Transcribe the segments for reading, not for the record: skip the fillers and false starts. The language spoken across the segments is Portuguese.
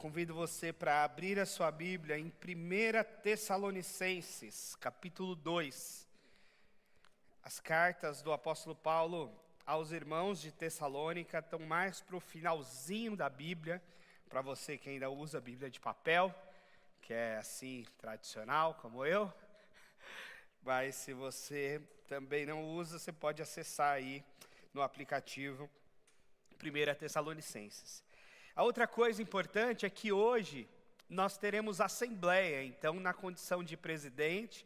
Convido você para abrir a sua Bíblia em 1 Tessalonicenses, capítulo 2. As cartas do apóstolo Paulo aos irmãos de Tessalônica estão mais para o finalzinho da Bíblia, para você que ainda usa a Bíblia de papel, que é assim, tradicional, como eu. Mas se você também não usa, você pode acessar aí no aplicativo 1 Tessalonicenses. A outra coisa importante é que hoje nós teremos assembleia, então na condição de presidente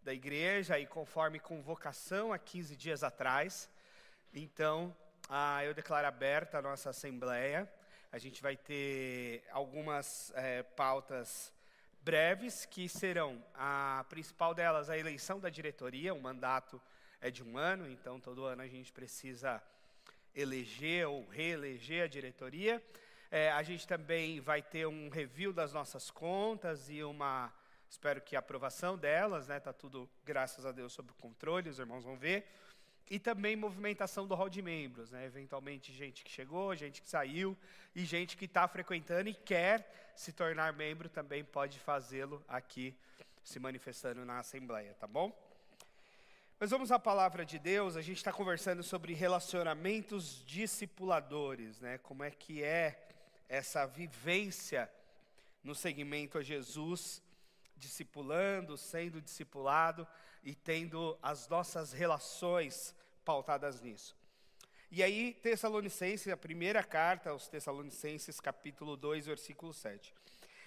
da igreja e conforme convocação há 15 dias atrás, então eu declaro aberta a nossa assembleia. A gente vai ter algumas pautas breves que serão, a principal delas, a eleição da diretoria. O mandato é de 1 ano, então todo ano a gente precisa eleger ou reeleger a diretoria. A gente também vai ter um review das nossas contas e espero que a aprovação delas, né? Está tudo, graças a Deus, sob controle, os irmãos vão ver. E também movimentação do hall de membros, né? Eventualmente gente que chegou, gente que saiu e gente que está frequentando e quer se tornar membro também pode fazê-lo aqui, se manifestando na Assembleia, tá bom? Mas vamos à palavra de Deus. A gente está conversando sobre relacionamentos discipuladores, né? Como é que é essa vivência no seguimento a Jesus, discipulando, sendo discipulado e tendo as nossas relações pautadas nisso. E aí, Tessalonicenses, a primeira carta aos Tessalonicenses, capítulo 2, versículo 7.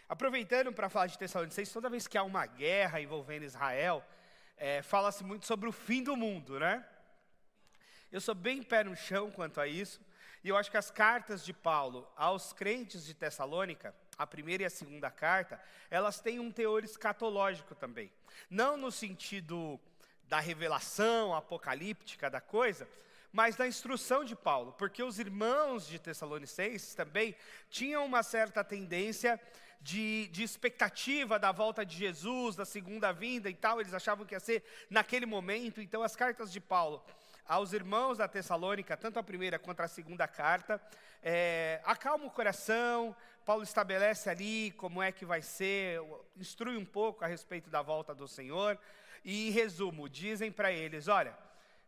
Aproveitando para falar de Tessalonicenses, toda vez que há uma guerra envolvendo Israel, fala-se muito sobre o fim do mundo, né? Eu sou bem pé no chão quanto a isso, e eu acho que as cartas de Paulo aos crentes de Tessalônica, a primeira e a segunda carta, elas têm um teor escatológico também. Não no sentido da revelação apocalíptica da coisa, mas da instrução de Paulo, porque os irmãos de Tessalonicenses também tinham uma certa tendência de expectativa da volta de Jesus, da segunda vinda e tal. Eles achavam que ia ser naquele momento. Então as cartas de Paulo aos irmãos da Tessalônica, tanto a primeira quanto a segunda carta, acalma o coração. Paulo estabelece ali como é que vai ser, instrui um pouco a respeito da volta do Senhor. E em resumo, dizem para eles: olha,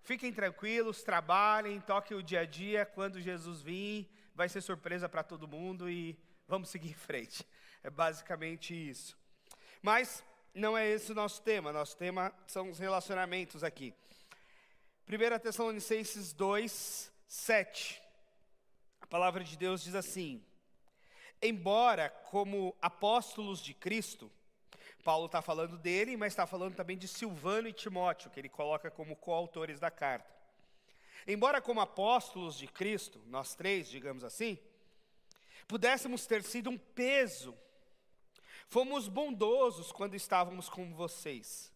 fiquem tranquilos, trabalhem, toquem o dia a dia. Quando Jesus vir, vai ser surpresa para todo mundo e vamos seguir em frente. É basicamente isso. Mas não é esse o nosso tema. Nosso tema são os relacionamentos aqui. 1 Tessalonicenses 2, 7. A palavra de Deus diz assim: embora como apóstolos de Cristo, Paulo está falando dele, mas está falando também de Silvano e Timóteo, que ele coloca como coautores da carta. Embora como apóstolos de Cristo, nós três, digamos assim, pudéssemos ter sido um peso, fomos bondosos quando estávamos com vocês,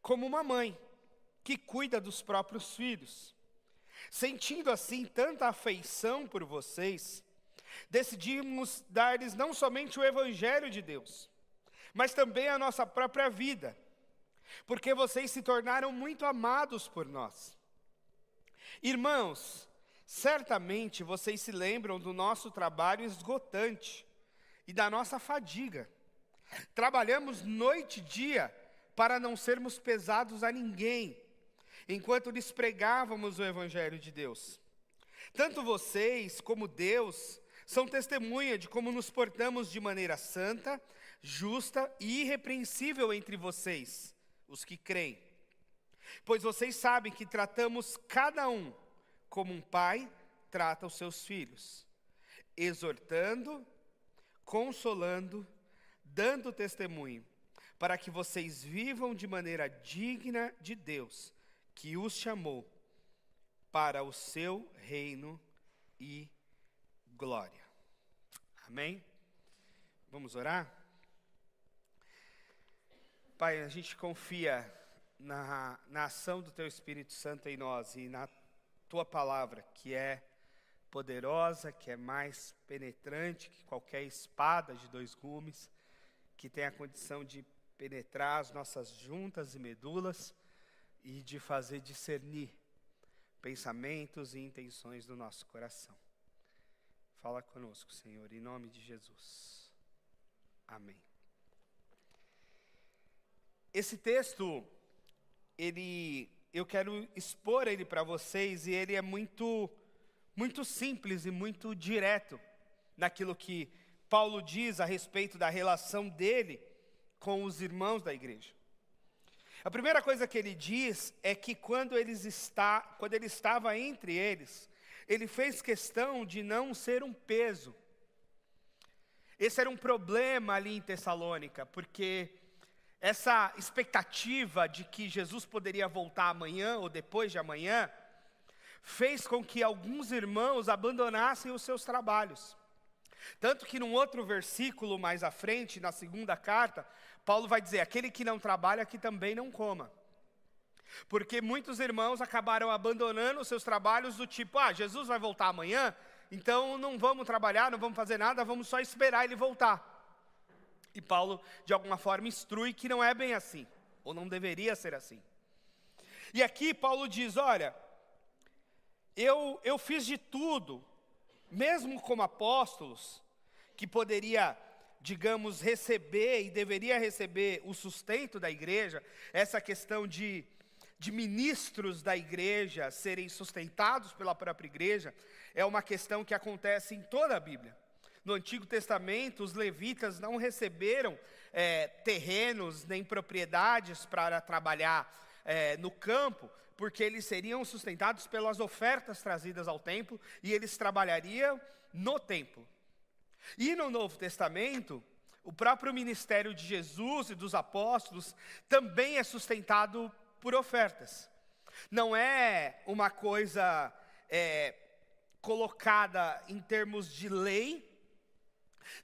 como uma mãe que cuida dos próprios filhos. Sentindo assim tanta afeição por vocês, decidimos dar-lhes não somente o Evangelho de Deus, mas também a nossa própria vida, porque vocês se tornaram muito amados por nós. Irmãos, certamente vocês se lembram do nosso trabalho esgotante e da nossa fadiga. Trabalhamos noite e dia para não sermos pesados a ninguém, enquanto lhes pregávamos o Evangelho de Deus. Tanto vocês como Deus são testemunha de como nos portamos de maneira santa, justa e irrepreensível entre vocês, os que creem. Pois vocês sabem que tratamos cada um como um pai trata os seus filhos, exortando, consolando, dando testemunho, para que vocês vivam de maneira digna de Deus, que os chamou para o seu reino e glória. Amém? Vamos orar? Pai, a gente confia na ação do Teu Espírito Santo em nós e na Tua palavra, que é poderosa, que é mais penetrante que qualquer espada de 2 gumes, que tem a condição de penetrar as nossas juntas e medulas e de fazer discernir pensamentos e intenções do nosso coração. Fala conosco, Senhor, em nome de Jesus. Amém. Esse texto, eu quero expor ele para vocês, e ele é muito simples e muito direto naquilo que Paulo diz a respeito da relação dele com os irmãos da igreja. A primeira coisa que ele diz é que quando ele estava entre eles, ele fez questão de não ser um peso. Esse era um problema ali em Tessalônica, porque essa expectativa de que Jesus poderia voltar amanhã ou depois de amanhã, fez com que alguns irmãos abandonassem os seus trabalhos. Tanto que num outro versículo mais à frente, na segunda carta, Paulo vai dizer: aquele que não trabalha, que também não coma. Porque muitos irmãos acabaram abandonando os seus trabalhos do tipo: Jesus vai voltar amanhã, então não vamos trabalhar, não vamos fazer nada, vamos só esperar ele voltar. E Paulo, de alguma forma, instrui que não é bem assim, ou não deveria ser assim. E aqui Paulo diz: olha, eu fiz de tudo, mesmo como apóstolos, que poderia, digamos, receber e deveria receber o sustento da igreja, essa questão de ministros da igreja serem sustentados pela própria igreja, é uma questão que acontece em toda a Bíblia. No Antigo Testamento, os levitas não receberam terrenos nem propriedades para trabalhar no campo, porque eles seriam sustentados pelas ofertas trazidas ao templo, e eles trabalhariam no templo. E no Novo Testamento, o próprio ministério de Jesus e dos apóstolos também é sustentado por ofertas. Não é uma coisa colocada em termos de lei,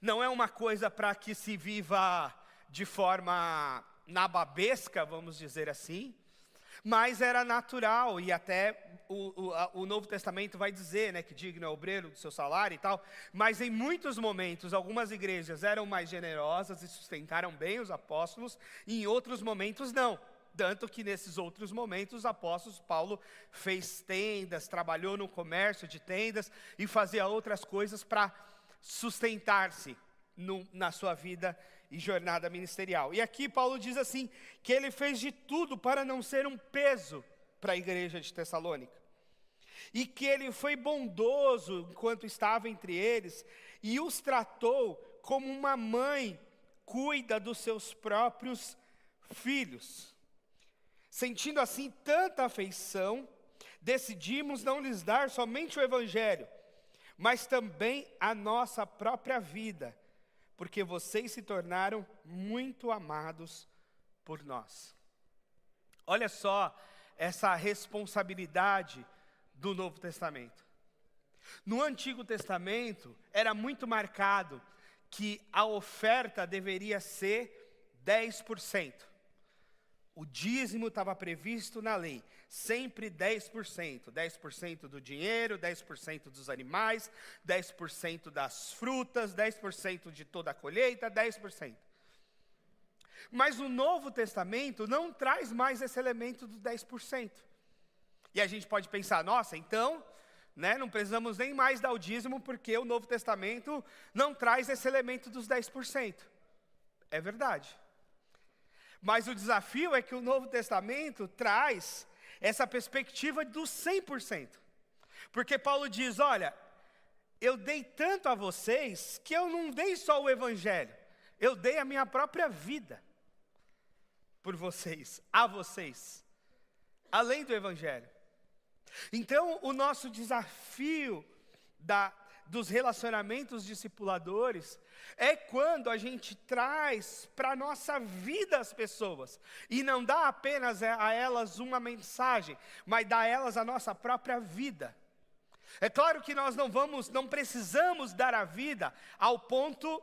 não é uma coisa para que se viva de forma nababesca, vamos dizer assim, mas era natural, e até o Novo Testamento vai dizer, né, que digno é o obreiro do seu salário e tal, mas em muitos momentos, algumas igrejas eram mais generosas e sustentaram bem os apóstolos, e em outros momentos não. Tanto que nesses outros momentos, os apóstolos, Paulo fez tendas, trabalhou no comércio de tendas e fazia outras coisas para sustentar-se na sua vida e jornada ministerial. E aqui Paulo diz assim, que ele fez de tudo para não ser um peso para a igreja de Tessalônica. E que ele foi bondoso enquanto estava entre eles, e os tratou como uma mãe cuida dos seus próprios filhos. Sentindo assim tanta afeição, decidimos não lhes dar somente o evangelho, mas também a nossa própria vida, porque vocês se tornaram muito amados por nós. Olha só essa responsabilidade do Novo Testamento. No Antigo Testamento, era muito marcado que a oferta deveria ser 10%. O dízimo estava previsto na lei, sempre 10%. 10% do dinheiro, 10% dos animais, 10% das frutas, 10% de toda a colheita, 10%. Mas o Novo Testamento não traz mais esse elemento do 10%. E a gente pode pensar, nossa, então, não precisamos nem mais dar o dízimo, porque o Novo Testamento não traz esse elemento dos 10%. É verdade. Mas o desafio é que o Novo Testamento traz essa perspectiva dos 100%. Porque Paulo diz, olha, eu dei tanto a vocês, que eu não dei só o evangelho, eu dei a minha própria vida por vocês, a vocês, além do evangelho. Então, o nosso desafio dos relacionamentos discipuladores é quando a gente traz para a nossa vida as pessoas, e não dá apenas a elas uma mensagem, mas dá a elas a nossa própria vida. É claro que nós não precisamos dar a vida ao ponto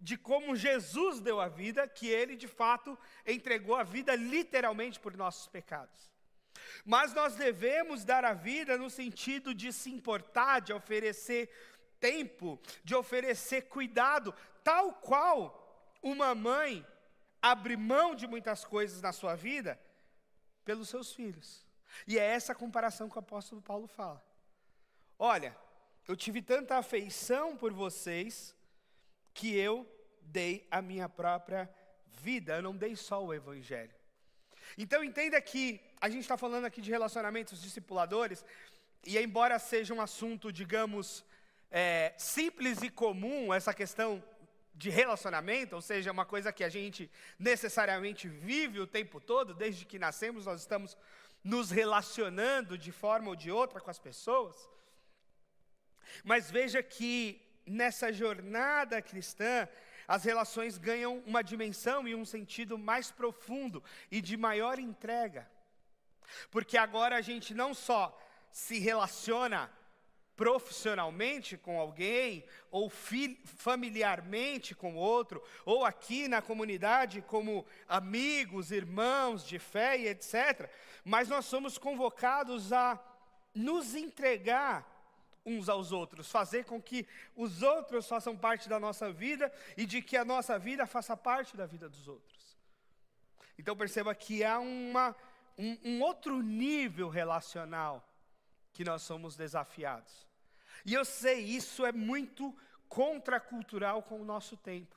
de como Jesus deu a vida, que ele de fato entregou a vida literalmente por nossos pecados. Mas nós devemos dar a vida no sentido de se importar, de oferecer tempo, de oferecer cuidado, tal qual uma mãe abre mão de muitas coisas na sua vida pelos seus filhos. E é essa comparação que o apóstolo Paulo fala. Olha, eu tive tanta afeição por vocês, que eu dei a minha própria vida, eu não dei só o evangelho. Então entenda que a gente está falando aqui de relacionamentos discipuladores, e embora seja um assunto, digamos, simples e comum, essa questão de relacionamento, ou seja, uma coisa que a gente necessariamente vive o tempo todo, desde que nascemos nós estamos nos relacionando de forma ou de outra com as pessoas. Mas veja que nessa jornada cristã, as relações ganham uma dimensão e um sentido mais profundo e de maior entrega. Porque agora a gente não só se relaciona profissionalmente com alguém, ou familiarmente com outro, ou aqui na comunidade como amigos, irmãos de fé e etc. Mas nós somos convocados a nos entregar uns aos outros, fazer com que os outros façam parte da nossa vida e de que a nossa vida faça parte da vida dos outros. Então perceba que há um outro nível relacional que nós somos desafiados. E eu sei, isso é muito contracultural com o nosso tempo.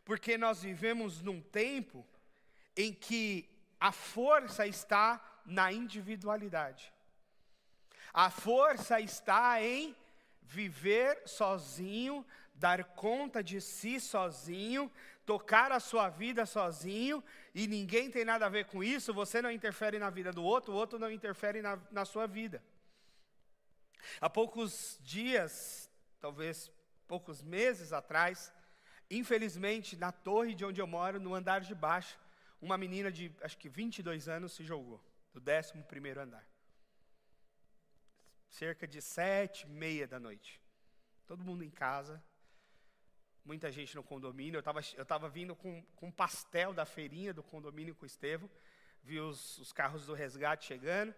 Porque nós vivemos num tempo em que a força está na individualidade. A força está em viver sozinho, dar conta de si sozinho, tocar a sua vida sozinho, e ninguém tem nada a ver com isso, você não interfere na vida do outro, o outro não interfere na sua vida. Há poucos dias, talvez poucos meses atrás, infelizmente, na torre de onde eu moro, no andar de baixo, uma menina de, acho que 22 anos se jogou, do 11º andar. Cerca de 7h30 da noite. Todo mundo em casa, muita gente no condomínio. Eu estava vindo com pastel da feirinha do condomínio com o Estevão, vi os carros do resgate chegando.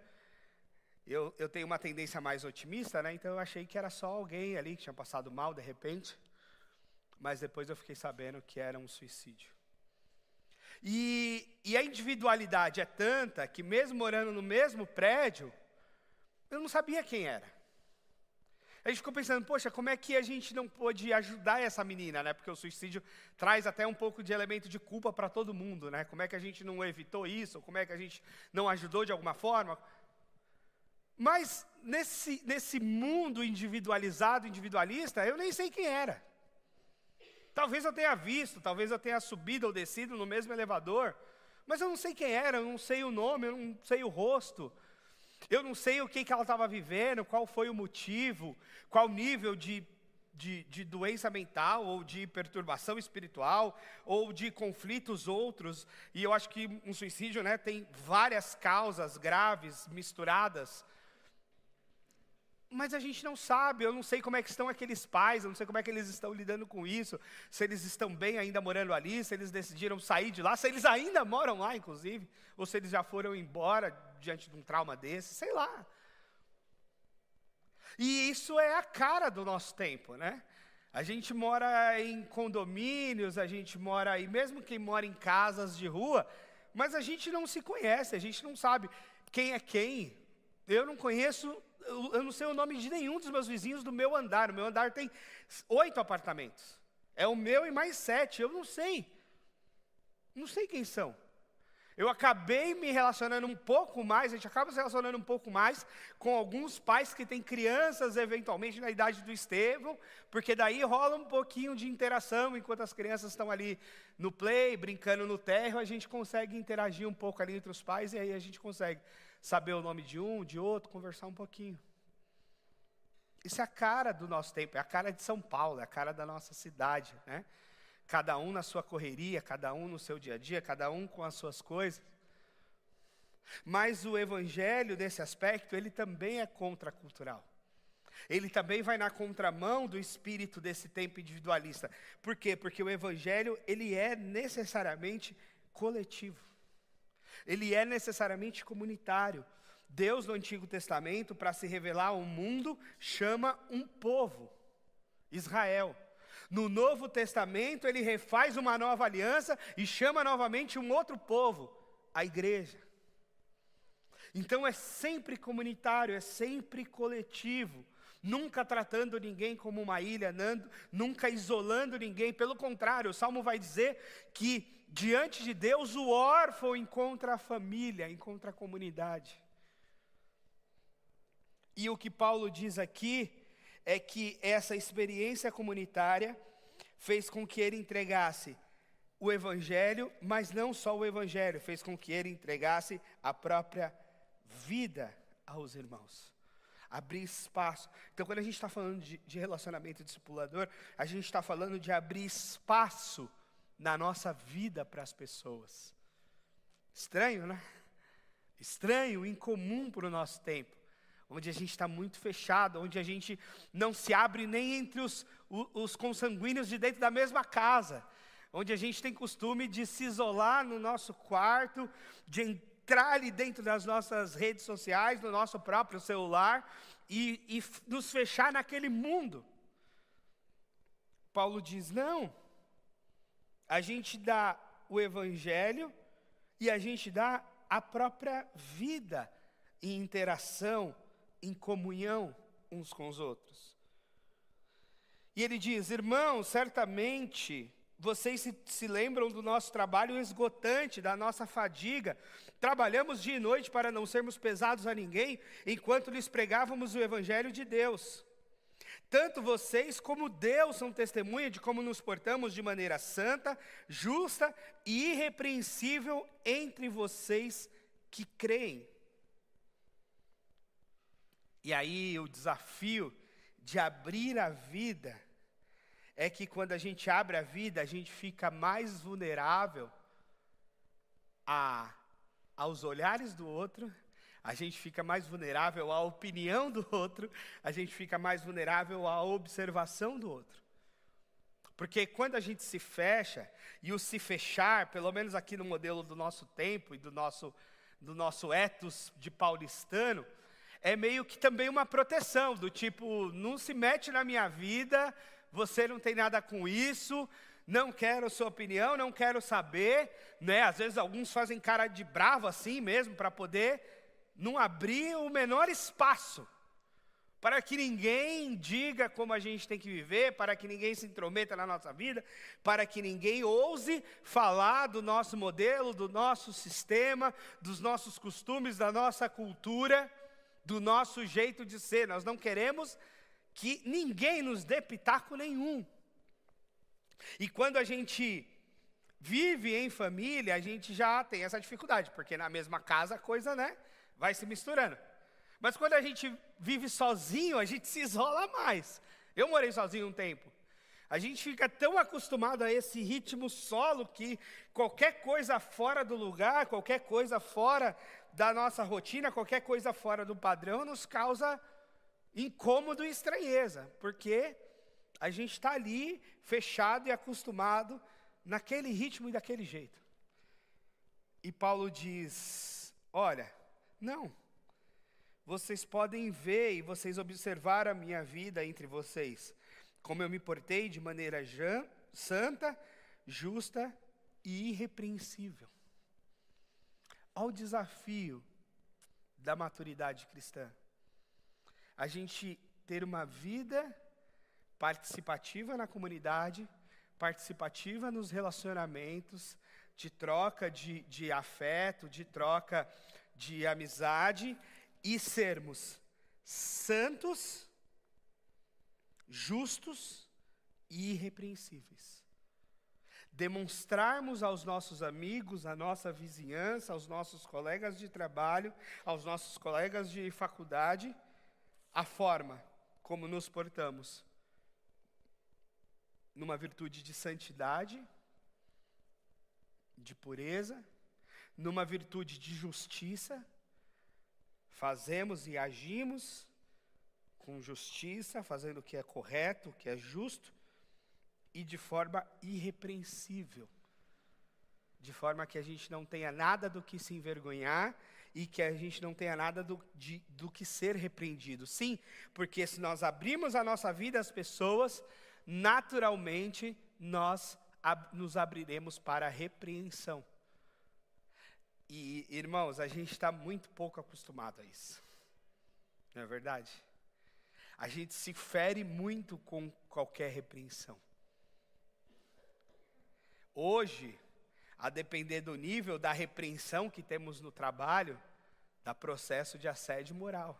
Eu tenho uma tendência mais otimista, né? Então eu achei que era só alguém ali que tinha passado mal de repente. Mas depois eu fiquei sabendo que era um suicídio. E a individualidade é tanta que mesmo morando no mesmo prédio, eu não sabia quem era. A gente ficou pensando, poxa, como é que a gente não pôde ajudar essa menina, né? Porque o suicídio traz até um pouco de elemento de culpa para todo mundo, né? Como é que a gente não evitou isso? Como é que a gente não ajudou de alguma forma? Mas nesse mundo individualizado, individualista, eu nem sei quem era. Talvez eu tenha visto, talvez eu tenha subido ou descido no mesmo elevador, mas eu não sei quem era, eu não sei o nome, eu não sei o rosto. Eu não sei o que ela estava vivendo, qual foi o motivo, qual nível de doença mental, ou de perturbação espiritual, ou de conflitos outros. E eu acho que um suicídio, né, tem várias causas graves, misturadas. Mas a gente não sabe, eu não sei como é que estão aqueles pais, eu não sei como é que eles estão lidando com isso, se eles estão bem ainda morando ali, se eles decidiram sair de lá, se eles ainda moram lá, inclusive, ou se eles já foram embora diante de um trauma desse, sei lá. E isso é a cara do nosso tempo, né? A gente mora em condomínios, a gente mora, e mesmo quem mora em casas de rua, mas a gente não se conhece, a gente não sabe quem é quem. Eu não conheço, eu não sei o nome de nenhum dos meus vizinhos do meu andar. O meu andar tem 8 apartamentos. É o meu e mais 7, eu não sei. Não sei quem são. Eu acabei me relacionando um pouco mais, a gente acaba se relacionando um pouco mais com alguns pais que têm crianças, eventualmente, na idade do Estevão, porque daí rola um pouquinho de interação, enquanto as crianças estão ali no play, brincando no térreo, a gente consegue interagir um pouco ali entre os pais, e aí a gente consegue saber o nome de um, de outro, conversar um pouquinho. Isso é a cara do nosso tempo, é a cara de São Paulo, é a cara da nossa cidade, né? Cada um na sua correria, cada um no seu dia a dia, cada um com as suas coisas. Mas o evangelho, nesse aspecto, ele também é contracultural. Ele também vai na contramão do espírito desse tempo individualista. Por quê? Porque o evangelho, ele é necessariamente coletivo. Ele é necessariamente comunitário. Deus, no Antigo Testamento, para se revelar ao mundo, chama um povo, Israel. No Novo Testamento, ele refaz uma nova aliança e chama novamente um outro povo, a igreja. Então é sempre comunitário, é sempre coletivo. nunca tratando ninguém como uma ilha, nunca isolando ninguém. Pelo contrário, o Salmo vai dizer que diante de Deus o órfão encontra a família, encontra a comunidade. E o que Paulo diz aqui é que essa experiência comunitária fez com que ele entregasse o Evangelho, mas não só o Evangelho, fez com que ele entregasse a própria vida aos irmãos. Abrir espaço. Então, quando a gente está falando de relacionamento discipulador, a gente está falando de abrir espaço na nossa vida para as pessoas. Estranho, né? Estranho, incomum para o nosso tempo. Onde a gente está muito fechado, onde a gente não se abre nem entre os consanguíneos de dentro da mesma casa. Onde a gente tem costume de se isolar no nosso quarto, de entrar ali dentro das nossas redes sociais, no nosso próprio celular, e nos fechar naquele mundo. Paulo diz, não, a gente dá o Evangelho e a gente dá a própria vida em interação, em comunhão uns com os outros. E ele diz, irmãos, certamente vocês se lembram do nosso trabalho esgotante, da nossa fadiga. Trabalhamos dia e noite para não sermos pesados a ninguém, enquanto lhes pregávamos o Evangelho de Deus. Tanto vocês como Deus são testemunha de como nos portamos de maneira santa, justa e irrepreensível entre vocês que creem. E aí o desafio de abrir a vida é que quando a gente abre a vida, a gente fica mais vulnerável aos olhares do outro, a gente fica mais vulnerável à opinião do outro, a gente fica mais vulnerável à observação do outro. Porque quando a gente se fecha, e o se fechar, pelo menos aqui no modelo do nosso tempo e do nosso ethos de paulistano, é meio que também uma proteção, do tipo, não se mete na minha vida, você não tem nada com isso, não quero sua opinião, não quero saber, né? Às vezes alguns fazem cara de bravo assim mesmo, para poder não abrir o menor espaço, para que ninguém diga como a gente tem que viver, para que ninguém se intrometa na nossa vida, para que ninguém ouse falar do nosso modelo, do nosso sistema, dos nossos costumes, da nossa cultura, do nosso jeito de ser. Nós não queremos que ninguém nos dê pitaco nenhum. E quando a gente vive em família, a gente já tem essa dificuldade, porque na mesma casa a coisa, né, vai se misturando. Mas quando a gente vive sozinho, a gente se isola mais. Eu morei sozinho um tempo. A gente fica tão acostumado a esse ritmo solo que qualquer coisa fora do lugar, qualquer coisa fora da nossa rotina, qualquer coisa fora do padrão nos causa incômodo e estranheza, porque a gente está ali fechado e acostumado naquele ritmo e daquele jeito. E Paulo diz, olha, não, vocês podem ver e vocês observar a minha vida entre vocês, como eu me portei de maneira santa, justa e irrepreensível. Ao desafio da maturidade cristã, a gente ter uma vida participativa na comunidade, participativa nos relacionamentos, de troca de afeto, de troca de amizade, e sermos santos, justos e irrepreensíveis. Demonstrarmos aos nossos amigos, à nossa vizinhança, aos nossos colegas de trabalho, aos nossos colegas de faculdade, a forma como nos portamos numa virtude de santidade, de pureza, numa virtude de justiça, fazemos e agimos com justiça, fazendo o que é correto, o que é justo, e de forma irrepreensível, de forma que a gente não tenha nada do que se envergonhar e que a gente não tenha nada do que ser repreendido. Sim, porque se nós abrirmos a nossa vida às pessoas, naturalmente nós nos abriremos para a repreensão. E, irmãos, a gente está muito pouco acostumado a isso, não é verdade? a gente se fere muito com qualquer repreensão. Hoje, a depender do nível da repreensão que temos no trabalho, dá processo de assédio moral,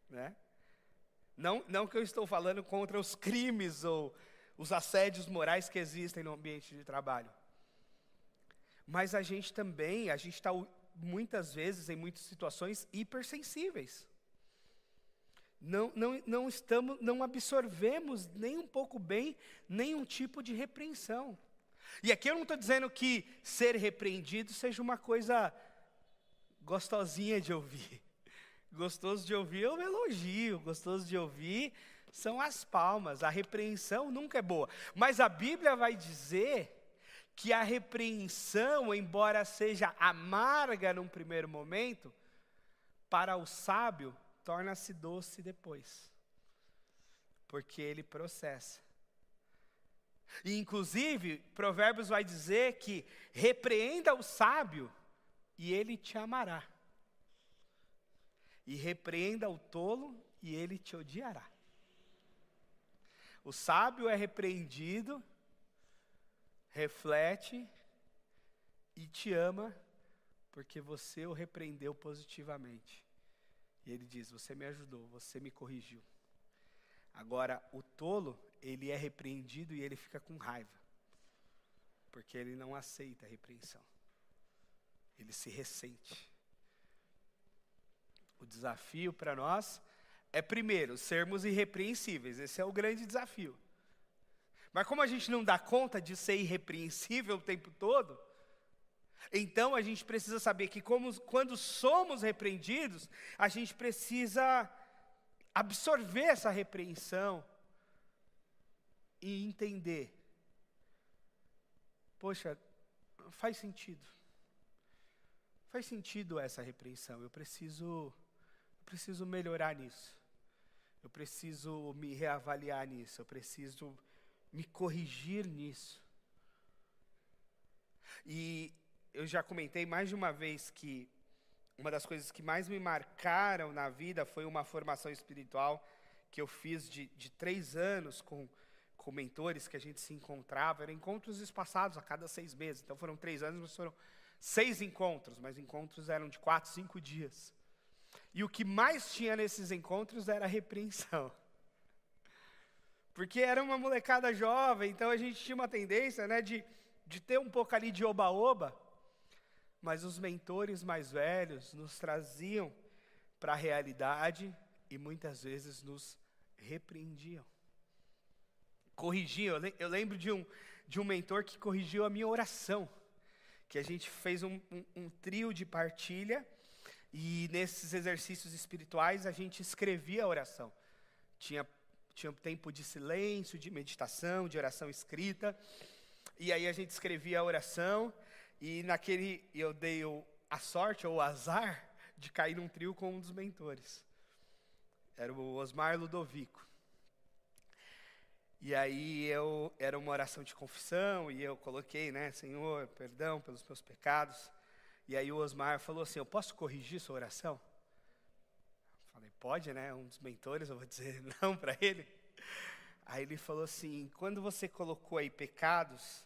né? Não que eu estou falando contra os crimes ou os assédios morais que existem no ambiente de trabalho. Mas a gente está muitas vezes, em muitas situações, hipersensíveis. Não absorvemos nem um pouco bem nenhum tipo de repreensão. E aqui eu não estou dizendo que ser repreendido seja uma coisa gostosinha de ouvir. Gostoso de ouvir é um elogio, gostoso de ouvir são as palmas. A repreensão nunca é boa. Mas a Bíblia vai dizer que a repreensão, embora seja amarga num primeiro momento, para o sábio torna-se doce depois, porque ele processa. E inclusive, Provérbios vai dizer que repreenda o sábio e ele te amará. E repreenda o tolo e ele te odiará. O sábio é repreendido, reflete e te ama porque você o repreendeu positivamente. E ele diz, você me ajudou, você me corrigiu. Agora, o tolo, ele é repreendido e ele fica com raiva. Porque ele não aceita a repreensão. Ele se ressente. O desafio para nós é, primeiro, sermos irrepreensíveis. Esse é o grande desafio. Mas como a gente não dá conta de ser irrepreensível o tempo todo, então a gente precisa saber que quando somos repreendidos, a gente precisa absorver essa repreensão e entender. Poxa, faz sentido. Faz sentido essa repreensão. Eu preciso melhorar nisso. Eu preciso me reavaliar nisso. Eu preciso me corrigir nisso. E eu já comentei mais de uma vez que uma das coisas que mais me marcaram na vida foi uma formação espiritual que eu fiz de 3 anos com mentores que a gente se encontrava. Eram encontros espaçados a cada 6 meses. Então foram 3 anos, mas foram 6 encontros. Mas encontros eram de 4, 5 dias. E o que mais tinha nesses encontros era a repreensão. Porque era uma molecada jovem, então a gente tinha uma tendência, né, de ter um pouco ali de oba-oba. Mas os mentores mais velhos nos traziam para a realidade e muitas vezes nos repreendiam. Corrigiam. Eu lembro de um mentor que corrigiu a minha oração. Que a gente fez um trio de partilha e nesses exercícios espirituais a gente escrevia a oração. Tinha um tempo de silêncio, de meditação, de oração escrita. E aí a gente escrevia a oração. E eu dei a sorte ou o azar de cair num trio com um dos mentores. Era o Osmar Ludovico. E aí era uma oração de confissão e eu coloquei, né, Senhor, perdão pelos meus pecados. E aí o Osmar falou assim, eu posso corrigir sua oração? Eu falei, pode, né, um dos mentores, eu vou dizer não para ele. Aí ele falou assim, quando você colocou aí pecados,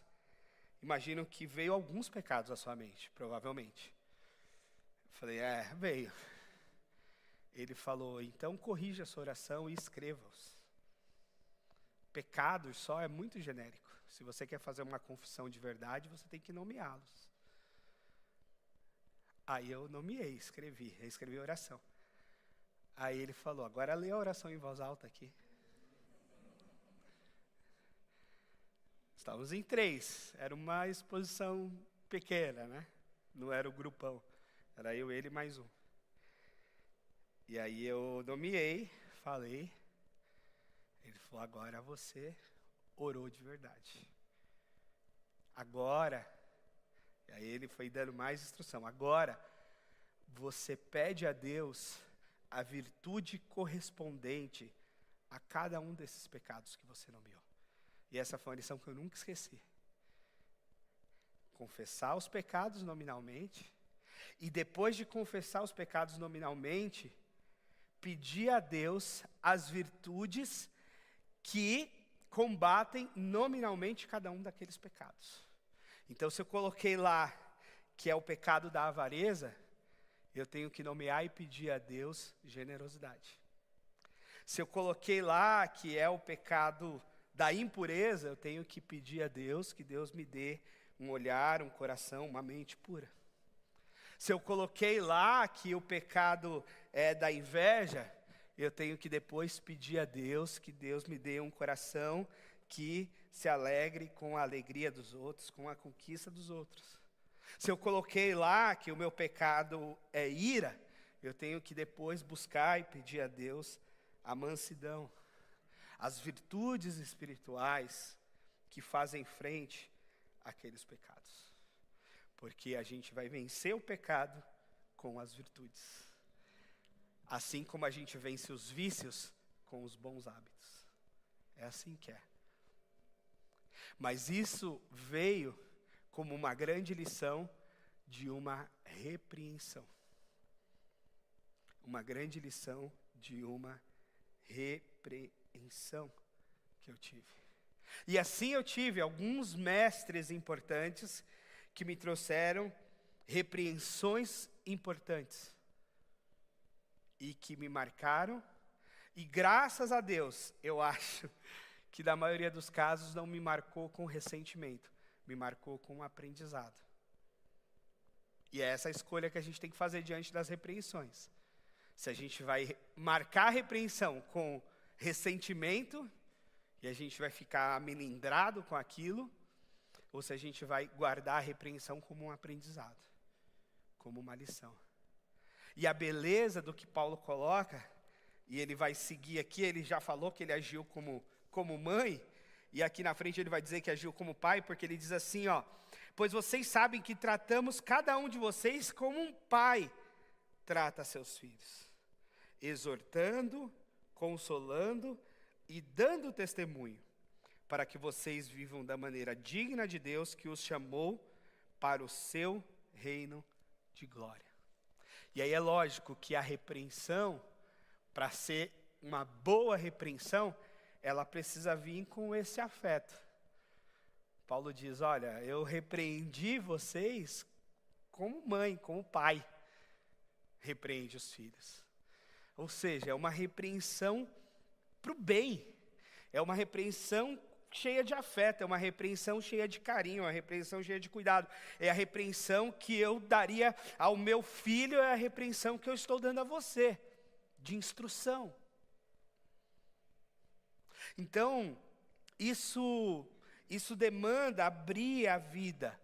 imagino que veio alguns pecados à sua mente, provavelmente. Eu falei, veio. Ele falou, então corrija a sua oração e escreva-os. Pecados só é muito genérico. Se você quer fazer uma confissão de verdade, você tem que nomeá-los. Aí eu nomeei, escrevi a oração. Aí ele falou, agora lê a oração em voz alta aqui. Estávamos em 3, era uma exposição pequena, né? Não era o grupão, era eu, ele e mais um. E aí eu nomeei, falei, ele falou, agora você orou de verdade. Agora, e aí ele foi dando mais instrução, agora você pede a Deus a virtude correspondente a cada um desses pecados que você nomeou. E essa foi uma lição que eu nunca esqueci. Confessar os pecados nominalmente. E depois de confessar os pecados nominalmente, pedir a Deus as virtudes que combatem nominalmente cada um daqueles pecados. Então, se eu coloquei lá que é o pecado da avareza, eu tenho que nomear e pedir a Deus generosidade. Se eu coloquei lá que é o pecado da impureza, eu tenho que pedir a Deus que Deus me dê um olhar, um coração, uma mente pura. Se eu coloquei lá que o pecado é da inveja, eu tenho que depois pedir a Deus que Deus me dê um coração que se alegre com a alegria dos outros, com a conquista dos outros. Se eu coloquei lá que o meu pecado é ira, eu tenho que depois buscar e pedir a Deus a mansidão, as virtudes espirituais que fazem frente àqueles pecados. Porque a gente vai vencer o pecado com as virtudes. Assim como a gente vence os vícios com os bons hábitos. É assim que é. Mas isso veio como uma grande lição de uma repreensão. Uma grande lição de uma repreensão que eu tive. E assim eu tive alguns mestres importantes que me trouxeram repreensões importantes e que me marcaram, e graças a Deus, eu acho que na maioria dos casos não me marcou com ressentimento, me marcou com aprendizado. E é essa a escolha que a gente tem que fazer diante das repreensões. Se a gente vai marcar a repreensão com ressentimento, e a gente vai ficar melindrado com aquilo, ou se a gente vai guardar a repreensão como um aprendizado, como uma lição. E a beleza do que Paulo coloca, e ele vai seguir aqui, ele já falou que ele agiu como mãe, e aqui na frente ele vai dizer que agiu como pai, porque ele diz assim, pois vocês sabem que tratamos cada um de vocês como um pai trata seus filhos, exortando, consolando e dando testemunho, para que vocês vivam da maneira digna de Deus que os chamou para o seu reino de glória. E aí é lógico que a repreensão, para ser uma boa repreensão, ela precisa vir com esse afeto. Paulo diz, olha, eu repreendi vocês como mãe, como pai repreende os filhos. Ou seja, é uma repreensão para o bem, é uma repreensão cheia de afeto, é uma repreensão cheia de carinho, é uma repreensão cheia de cuidado. É a repreensão que eu daria ao meu filho, é a repreensão que eu estou dando a você, de instrução. Então, isso demanda abrir a vida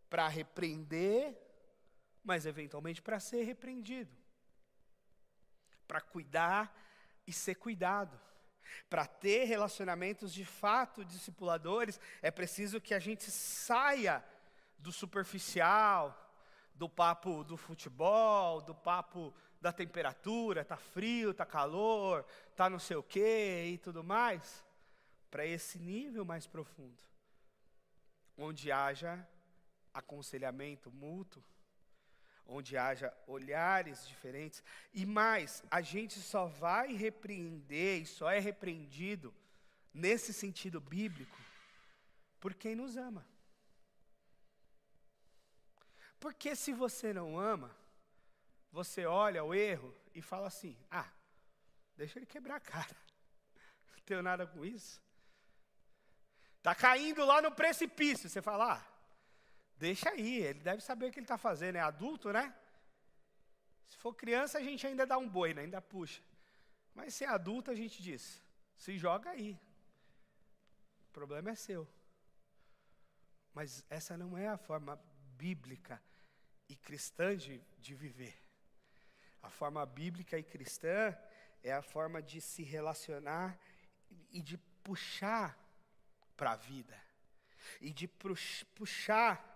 para repreender, mas eventualmente para ser repreendido. Para cuidar e ser cuidado. Para ter relacionamentos de fato discipuladores, é preciso que a gente saia do superficial, do papo do futebol, do papo da temperatura, tá frio, tá calor, tá não sei o quê e tudo mais, para esse nível mais profundo, onde haja aconselhamento mútuo, onde haja olhares diferentes, e mais, a gente só vai repreender e só é repreendido nesse sentido bíblico por quem nos ama. Porque se você não ama, você olha o erro e fala assim, deixa ele quebrar a cara, não tenho nada com isso. Está caindo lá no precipício, você fala, deixa aí, ele deve saber o que ele está fazendo, é adulto, né? Se for criança, a gente ainda dá um boi, né? Ainda puxa. Mas se é adulto, a gente diz, se joga aí. O problema é seu. Mas essa não é a forma bíblica e cristã de viver. A forma bíblica e cristã é a forma de se relacionar e de puxar para a vida. E de puxar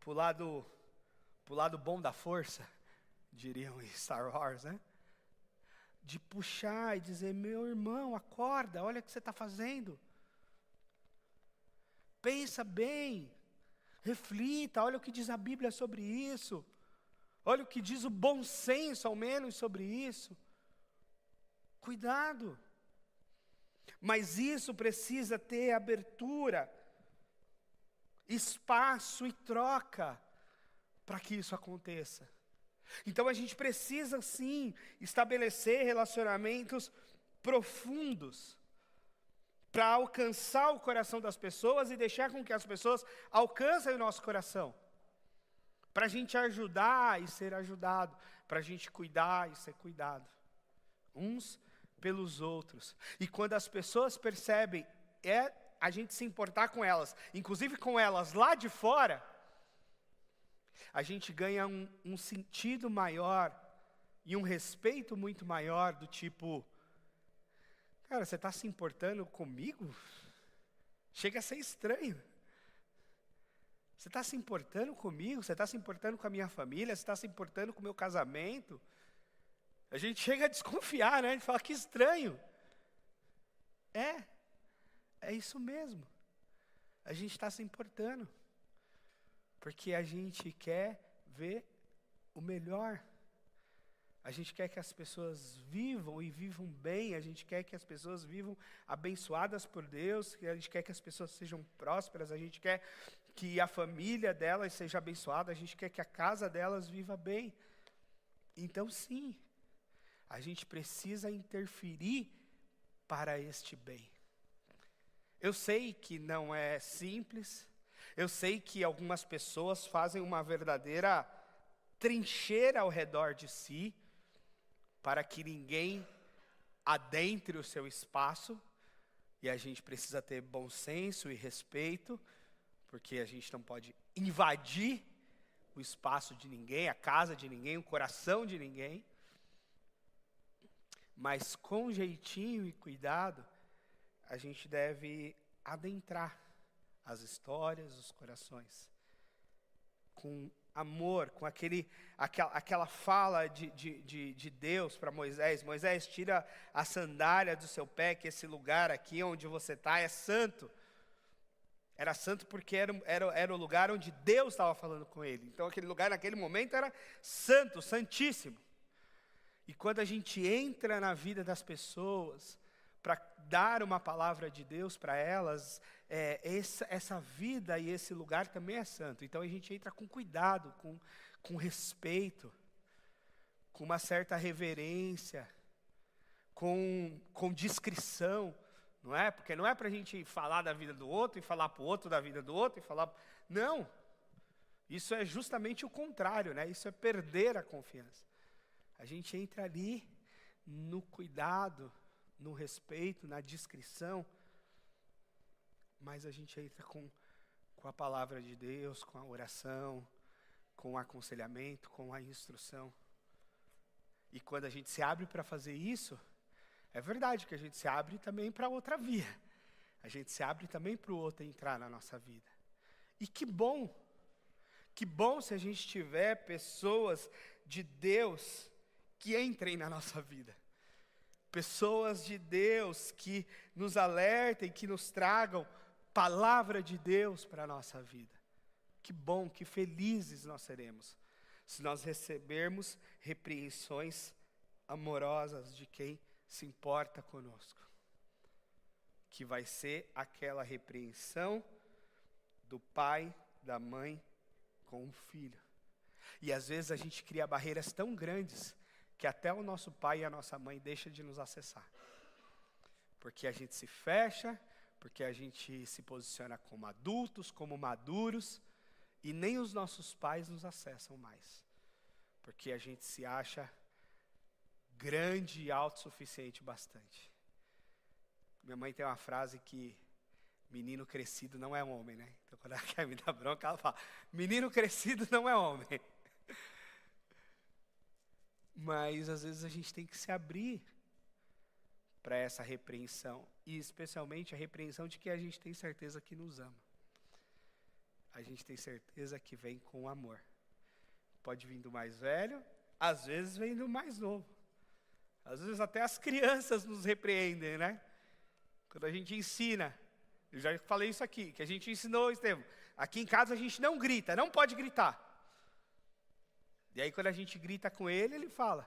para o lado bom da força, diriam em Star Wars, né? De puxar e dizer, meu irmão, acorda, olha o que você está fazendo. Pensa bem, reflita, olha o que diz a Bíblia sobre isso. Olha o que diz o bom senso, ao menos, sobre isso. Cuidado. Mas isso precisa ter abertura, espaço e troca para que isso aconteça. Então a gente precisa sim estabelecer relacionamentos profundos para alcançar o coração das pessoas e deixar com que as pessoas alcancem o nosso coração. Para a gente ajudar e ser ajudado, para a gente cuidar e ser cuidado, uns pelos outros. E quando as pessoas percebem a gente se importar com elas, inclusive com elas lá de fora, a gente ganha um sentido maior e um respeito muito maior, do tipo, cara, você está se importando comigo? Chega a ser estranho. Você está se importando comigo? Você está se importando com a minha família? Você está se importando com o meu casamento? A gente chega a desconfiar, né? A gente fala, que estranho. É isso mesmo. A gente está se importando. Porque a gente quer ver o melhor. A gente quer que as pessoas vivam e vivam bem. A gente quer que as pessoas vivam abençoadas por Deus. A gente quer que as pessoas sejam prósperas. A gente quer que a família delas seja abençoada. A gente quer que a casa delas viva bem. Então, sim, a gente precisa interferir para este bem. Eu sei que não é simples. Eu sei que algumas pessoas fazem uma verdadeira trincheira ao redor de si, para que ninguém adentre o seu espaço, e a gente precisa ter bom senso e respeito, porque a gente não pode invadir o espaço de ninguém, a casa de ninguém, o coração de ninguém, mas com jeitinho e cuidado, a gente deve adentrar as histórias, os corações, com amor, com aquela fala de Deus para Moisés. Moisés, tira a sandália do seu pé, que esse lugar aqui onde você está é santo. Era santo porque era o lugar onde Deus estava falando com ele. Então aquele lugar naquele momento era santo, santíssimo. E quando a gente entra na vida das pessoas para dar uma palavra de Deus para elas, essa vida e esse lugar também é santo. Então a gente entra com cuidado, com respeito, com uma certa reverência, com discrição, não é? Porque não é para a gente falar da vida do outro e falar para o outro da vida do outro e falar... Não, isso é justamente o contrário, né? Isso é perder a confiança. A gente entra ali no cuidado, no respeito, na discrição, mas a gente entra com a palavra de Deus, com a oração, com o aconselhamento, com a instrução. E quando a gente se abre para fazer isso, é verdade que a gente se abre também para outra via. A gente se abre também para o outro entrar na nossa vida. E que bom se a gente tiver pessoas de Deus que entrem na nossa vida. Pessoas de Deus que nos alertem, que nos tragam palavra de Deus para a nossa vida. Que bom, que felizes nós seremos se nós recebermos repreensões amorosas de quem se importa conosco. Que vai ser aquela repreensão do pai, da mãe com o filho. E às vezes a gente cria barreiras tão grandes que até o nosso pai e a nossa mãe deixam de nos acessar. Porque a gente se fecha, porque a gente se posiciona como adultos, como maduros, e nem os nossos pais nos acessam mais. Porque a gente se acha grande e autossuficiente bastante. Minha mãe tem uma frase que menino crescido não é homem, né? Então quando ela quer me dar bronca, ela fala, menino crescido não é homem. Mas às vezes a gente tem que se abrir para essa repreensão. E especialmente a repreensão de que a gente tem certeza que nos ama. A gente tem certeza que vem com amor. Pode vir do mais velho, às vezes vem do mais novo. Às vezes até as crianças nos repreendem, né? Quando a gente ensina. Eu já falei isso aqui, que a gente ensinou, Estevam. Aqui em casa a gente não grita, não pode gritar. E aí quando a gente grita com ele, ele fala,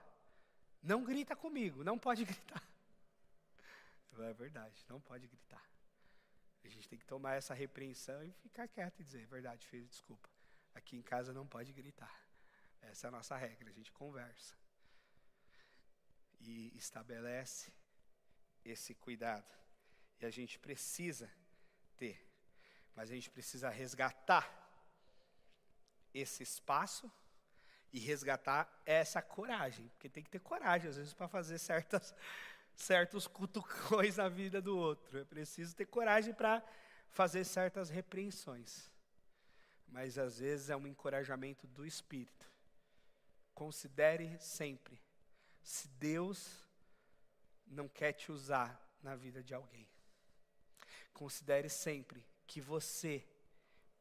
não grita comigo, não pode gritar. É verdade, não pode gritar. A gente tem que tomar essa repreensão e ficar quieto e dizer, é verdade, filho, desculpa. Aqui em casa não pode gritar. Essa é a nossa regra, a gente conversa. E estabelece esse cuidado. E a gente precisa ter. Mas a gente precisa resgatar esse espaço e resgatar essa coragem. Porque tem que ter coragem, às vezes, para fazer certos cutucões na vida do outro. É preciso ter coragem para fazer certas repreensões. Mas, às vezes, é um encorajamento do Espírito. Considere sempre, se Deus não quer te usar na vida de alguém. Considere sempre que você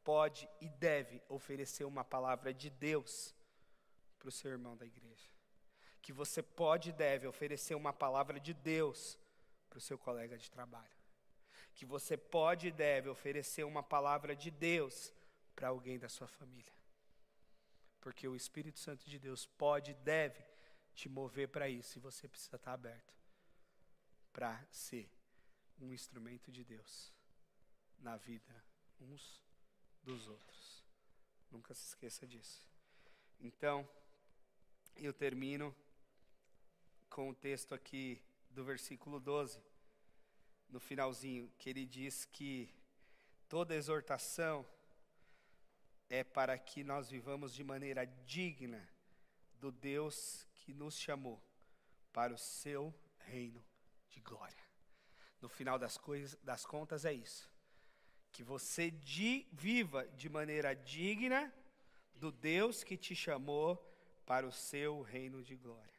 pode e deve oferecer uma palavra de Deus para o seu irmão da igreja. Que você pode e deve oferecer uma palavra de Deus para o seu colega de trabalho. Que você pode e deve oferecer uma palavra de Deus para alguém da sua família. Porque o Espírito Santo de Deus pode e deve te mover para isso. E você precisa estar aberto para ser um instrumento de Deus na vida uns dos outros. Nunca se esqueça disso. Então, eu termino com o texto aqui do versículo 12, no finalzinho, que ele diz que toda exortação é para que nós vivamos de maneira digna do Deus que nos chamou para o seu reino de glória. No final das contas é isso. Que você viva de maneira digna do Deus que te chamou para o seu reino de glória.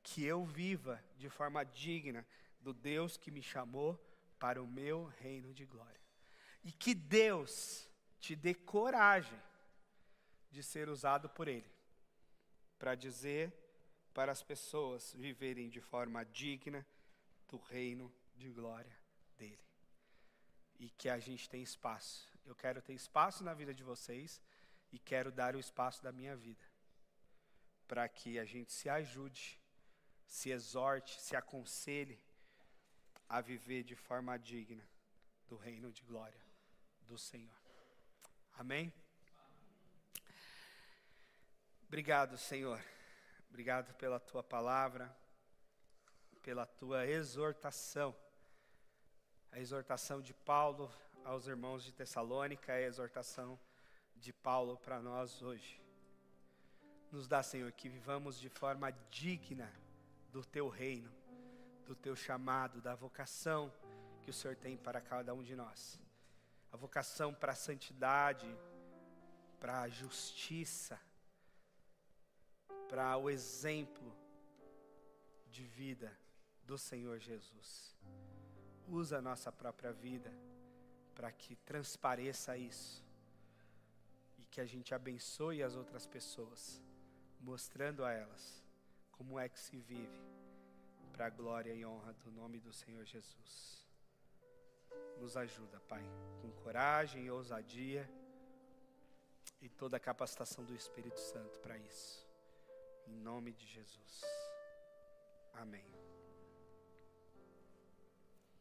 Que eu viva de forma digna do Deus que me chamou para o meu reino de glória. E que Deus te dê coragem de ser usado por Ele, para dizer para as pessoas viverem de forma digna do reino de glória dEle. E que a gente tem espaço. Eu quero ter espaço na vida de vocês e quero dar o espaço da minha vida, para que a gente se ajude, se exorte, se aconselhe a viver de forma digna do reino de glória do Senhor. Amém? Obrigado, Senhor. Obrigado pela Tua palavra, pela Tua exortação. A exortação de Paulo aos irmãos de Tessalônica é a exortação de Paulo para nós hoje. Nos dá, Senhor, que vivamos de forma digna do Teu reino, do Teu chamado, da vocação que o Senhor tem para cada um de nós. A vocação para a santidade, para a justiça, para o exemplo de vida do Senhor Jesus. Usa a nossa própria vida para que transpareça isso e que a gente abençoe as outras pessoas, mostrando a elas como é que se vive para a glória e honra do nome do Senhor Jesus. Nos ajuda, Pai, com coragem e ousadia e toda a capacitação do Espírito Santo para isso. Em nome de Jesus. Amém.